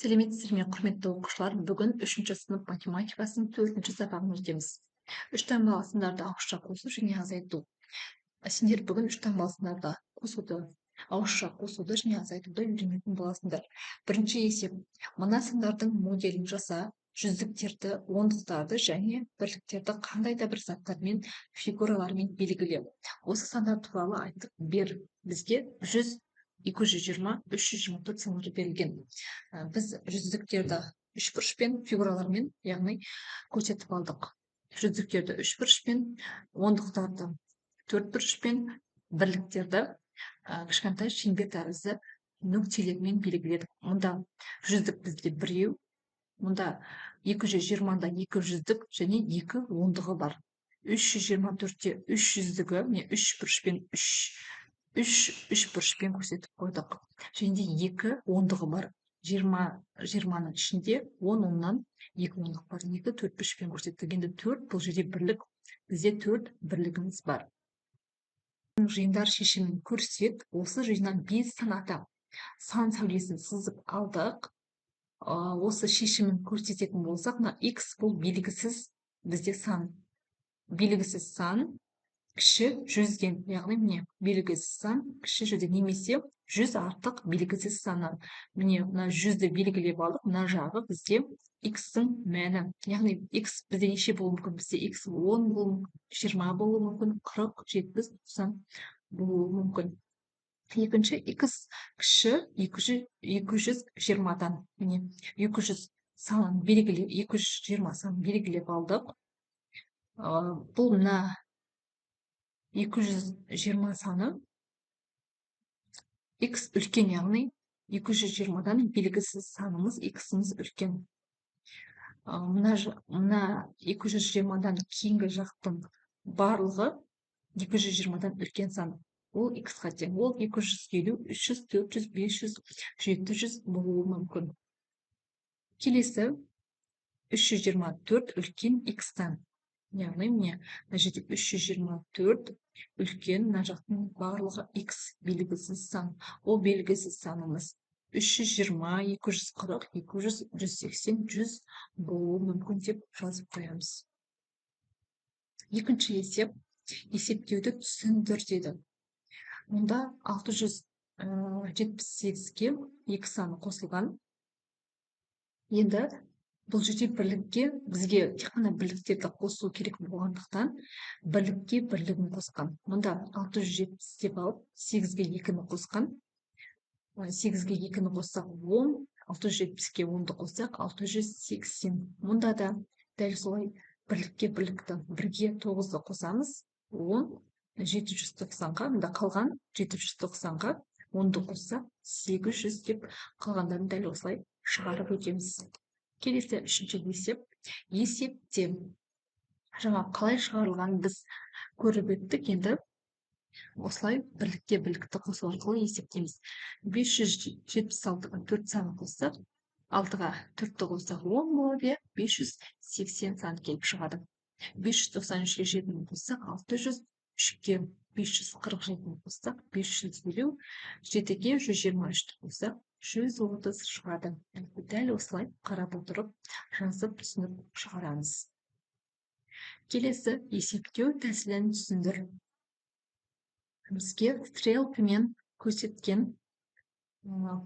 Сәлеметсіздер ме, құрметті оқушылар? Бүгін 3-ші сынып математикасының 4-ші сабағын өтеміз. 3 таңбалы сандарды ауызша қосу және азайту. Сендер бүгін 3 таңбалы сандарды қосуды, ауызша қосуды және азайтуды үйренетін боласыңдар. Бірінші есеп. Мына сандардың моделін жаса, жүздіктерді, ондықтарды және бірліктерді қандай да бір заттармен, фигуралармен белгілеу. Осы сандар туралы айтып бер. Бізге 100, 220, 324 сандар берілген. Біз жүздіктерді үшбұрышпен, фигуралармен, яғни көрсетіп алдық. Жүздіктерді үшбұрышпен, ондықтарды төртбұрышпен, бірліктерді кішкентай шеңбер тәрізді нүктелермен белгіледік. Мұнда жүздік бізде біреу, мұнда 220-да 2 жүздік және 2 ондығы бар. 324-те 3 жүздігі, міне 3 бұрышпен 3 бұрышпен көрсетіп қойдық. Және де 2 ондығы бар. 20-ның ішінде 10 оннан 2 ондық бар. 2 4 бұрышпен көрсеттік. Енді 4 бұл жерде бірлік. Бізде 4 бірлігіміз бар. Жиындар шешімін көрсет. Осы жиыннан 5 сан атап сан сәулесін сызып алдық. Осы шешімін көрсететін болсақ, мына x бұл белгісіз бізде сан. Белгісіз сан кіші 100-ден, яғни міне белгісіз сан кіші 100-ден, немесе 100 артық белгісіз саннан. Міне мына 100-ді белгілеп алдық, мына жағы бізде x-ің мәні. Яғни x бізде неше болуы мүмкін? Бізде x 10 болуы мүмкін, 20 болуы мүмкін, 40, 70, 90 болуы мүмкін. Екінші, x кіші 220-дан. Міне 200 санын белгілеп, 220 санын белгілеп алдық. Бұл мына 220 саны x үлкен, яғни 220-дан белгісіз санымыз x-іміз үлкен. Мына 220-дан кейінгі жақтың барлығы 220-дан үлкен сан. Ол x-қа тең. Ол 250, 300, 400, 500, 700 болуы мүмкін. Келесі 324 үлкен x-тан. Яғни міне мына жерде 324 үлкен, мына жақтың барлығы x белгісіз сан. Ол белгісіз санымыз 320, 240, 200, 180, 100 болуы мүмкін деп жазып қоямыз. Екінші есеп. Есептеуді түсіндір деді. Мұнда 678-ге 2 саны қосылған. Енді бұл жерде бірлікке бізге тек қана бірліктерді қосу керек болғандықтан бірлікке бірлігін қосқан. Мұнда 670 деп алып 8-ге 2-ні қосқан. 8-ге 2-ні қоссақ 10, 670-ге 10-ды қоссақ 680. Мұнда да дәл солай бірлікке бірлікті 1-ге 9-ды қосамыз. 10, 790-ға, мұнда қалған 790-ға 10-ды қоссақ 800 деп қалғандарын дәл осылай шығарып өтеміз. Келесі үшінші есеп. Есепте жаңа қалай шығарылған біз көріп өттік. Енді осылай бірлікке бірлікті қосу арқылы есептейміз. 576-ға 4 санын қоссақ, 6-ға 4-ті қоссақ 10 болады, 580 сан келіп шығады. 593-ге 7-ні қоссақ 600, 3-ге 547-ні қоссақ 550, 7-ге 123-ті қоссақ 130 шығады. Дәл осылай қарап отырып, жазып түсініп шығарамыз. Келесі есептеу тәсілін түсіндір. Бізге стрелкамен көрсеткен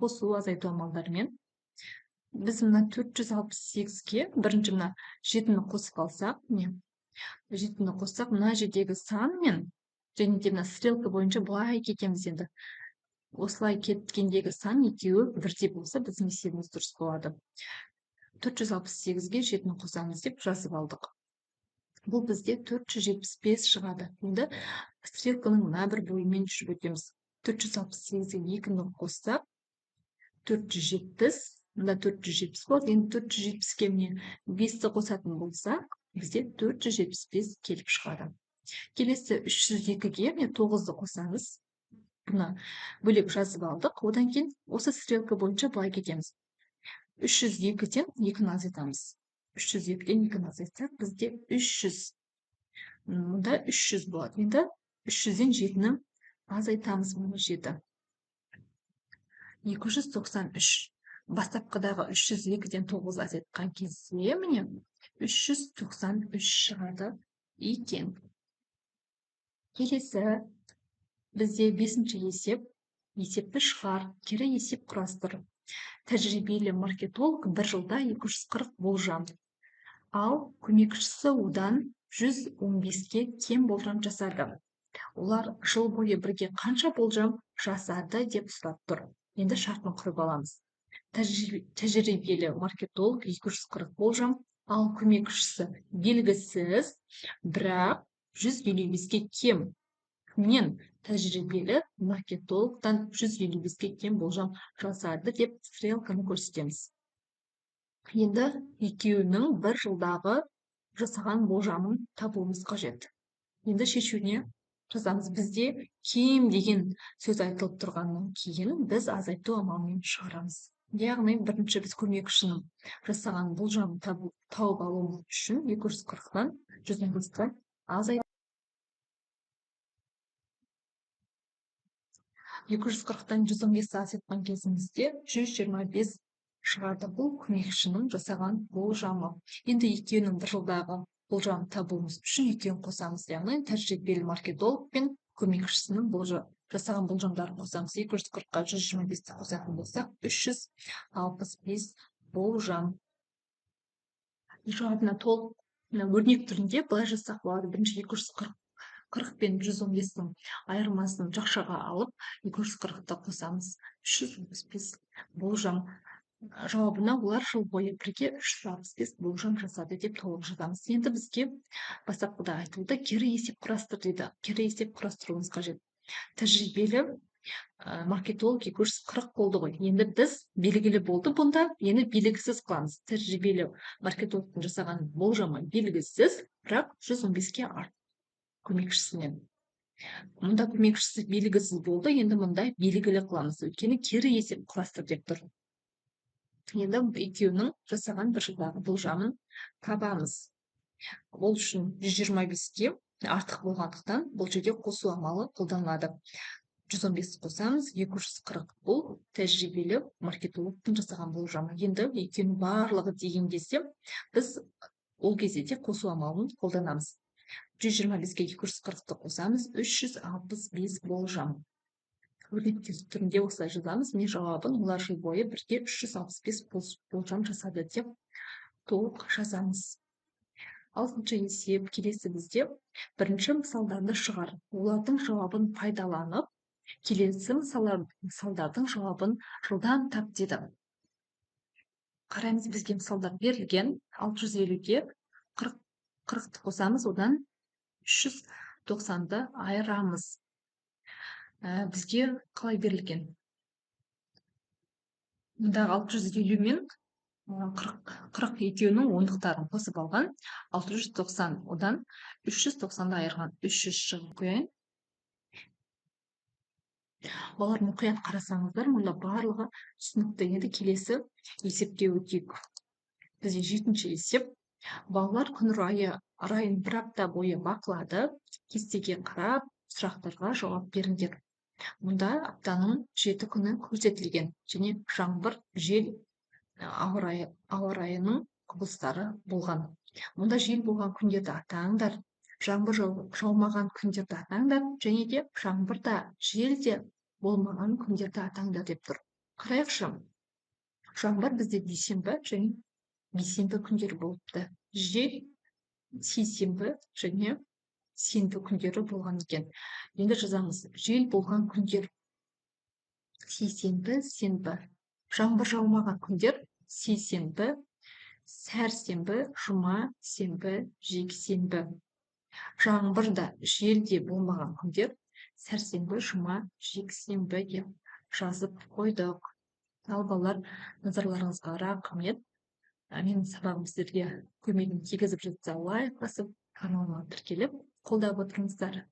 қосу азайту амалдарымен біз мына 468-ге бірінші мына 7-ні қосып алсақ, не 7-ні қоссақ, мына жердегі сан мен және де мына стрелка бойынша былай кетеміз. Енді осылай кеткендегі сан екеуі бірдей болса, біздің есебіміз дұрыс болады. 468-ге 7-ні қосамыз деп жазып алдық. Бұл бізде 475 шығады. Енді стрелканың мына бір бойымен жүріп өтеміз. 468-ге 2-ні қоссақ 470, мында 470 болады. Енді 470-ге міне 5-ті қосатын болсақ, бізде 475 келіп шығады. Келесі 302-ге 9-ды қосамыз. Бұны бөлек жазып алдық. Одан кейін осы стрелка бойынша былай кетеміз. 302-ден 2-ні азайтамыз. 302-ден 2-ні азайтсақ, бізде 300. Мұнда 300 болады. Енді 300-ден 7-ні азайтамыз. Мұны 7. 293. бастапқыдағы 302-ден 9 азайтқан кезде міне 393 шығады екен. Келесі бізде 5-ші есепті шығар, кері есеп құрастыр. Тәжірибелі маркетолог бір жылда 240 болжам, ал көмекшісі одан 115-ке кем болжам жасады. Олар жыл бойы бірге қанша болжам жасады деп сұрап тұр. Енді шартын құрып аламыз. Тәжірибелі маркетолог 240 болжам, ал көмекшісі белгісіз, бірақ 155-ке кем. Мен тәжірибелі маркетологтан 155-ке кем болжам жасады деп стрелканы көрсетеміз. Енді екеуінің бір жылдағы жасаған болжамын табуымыз қажет. Енді шешуіне жазамыз. Бізде кем деген сөз айтылып тұрғаннан кейін біз азайту амалымен шығарамыз. Яғни бірінші біз көмекшінің жасаған болжамын тауып алуымыз үшін 240-тан 115-ке азайту. 240-тан 115-ті азайтқан кезімізде 125 шығады. Бұл көмекшінің жасаған болжамы. Енді екеуінің бір жылдағы болжам табуымыз үшін екеуін қосамыз. Яғни тәжірибелі маркетолог пен көмекшісінің жасаған болжамдарын қосамыз. 240-қа 125-ті қосатын болсақ, 365 болжам. Жауабына толық өрнек түрінде былай жасақ болады. Бірінші 240 пен 115-тің айырмасын жақшаға алып, 240-ті қосамыз. 365 болжам. Жауабына олар жыл бойы бірге 365 болжам жасады деп толық жазамыз. Енді бізге бастапқыда айтылды, кері есеп құрастыр дейді. Кері есеп құрастыруымыз қажет. Тәжірибелі маркетолог 240 болды ғой. Енді біз белгілі болды бұнда, енді белгісіз қыламыз. Тәжірибелі маркетологтың жасаған болжамы белгісіз, бірақ 115-ке арт көмекшісінен. Мұнда көмекшісі белгісіз болды, енді мұнда белгілі қыламыз. Өйткені кері есеп құрастыр деп тұр. Енді екеуінің жасаған бір жылдағы болжамын табамыз. Ол үшін 125-ке артық болғандықтан бұл жерде қосу амалы қолданылады. 115 қосамыз, 240 бұл тәжірибелі маркетологтың жасаған болжамы. Енді екеуінің барлығы деген кезде біз ол кезде қосу амалын қолданамыз. 125-ке 240-ты қосамыз, 365 болжам. Өрнек түрінде осылай жазамыз. Мен жауабын олар жыл бойы бірге 365 болжам жасады деп толық жазамыз. 6-шы есеп келесі бізде бірінші мысалдарды шығар. Олардың жауабын пайдаланып, келесі мысалдардың жауабын жылдан тап деді. Қараймыз, бізге мысалдар берілген. 650-ге 40-ты қосамыз, одан 390-ды айырамыз. Бізге қалай берілген? Мұндағы 650 мен 40 екеуінің ондықтарын қосып алған. 690, одан 390-ды айырған. 300 шығып қояйын. Балар мұқият қарасаңыздар, мұнда барлығы түсінікті. Енді келесі есепке өтейік. Бізде 7-ші есеп. Балалар күн райын бір апта бойы бақылады. Кестеге қарап, сұрақтарға жауап беріңдер. Мұнда аптаның 7 күні көрсетілген, және жаңбыр, жел, ауа райының құбылыстары болған. Мұнда жел болған күндерді атаңдар, жаңбыр жаумаған күндерді атаңдар, және де жаңбырда, желде болмаған күндерді атаңдар деп тұр. Қарайықшы. Жаңбыр бізде дүйсенбі және бейсенбі күндері болыпты. Жел сейсенбі және сенбі күндері болған екен. Енді жазамыз. Жел болған күндер сейсенбі, сенбі. Жаңбыр жаумаған күндер сейсенбі, сәрсенбі, жұма, сенбі, жексенбі. Жаңбырда, желде болмаған күндер сәрсенбі, жұма, жексенбі деп жазып қойдық. Ал балалар, назарларыңызға рахмет. Менің сабағым сіздерге көмегін тигізіп жатса, лайк басып, каналыма тіркеліп қолдап отырыңыздар.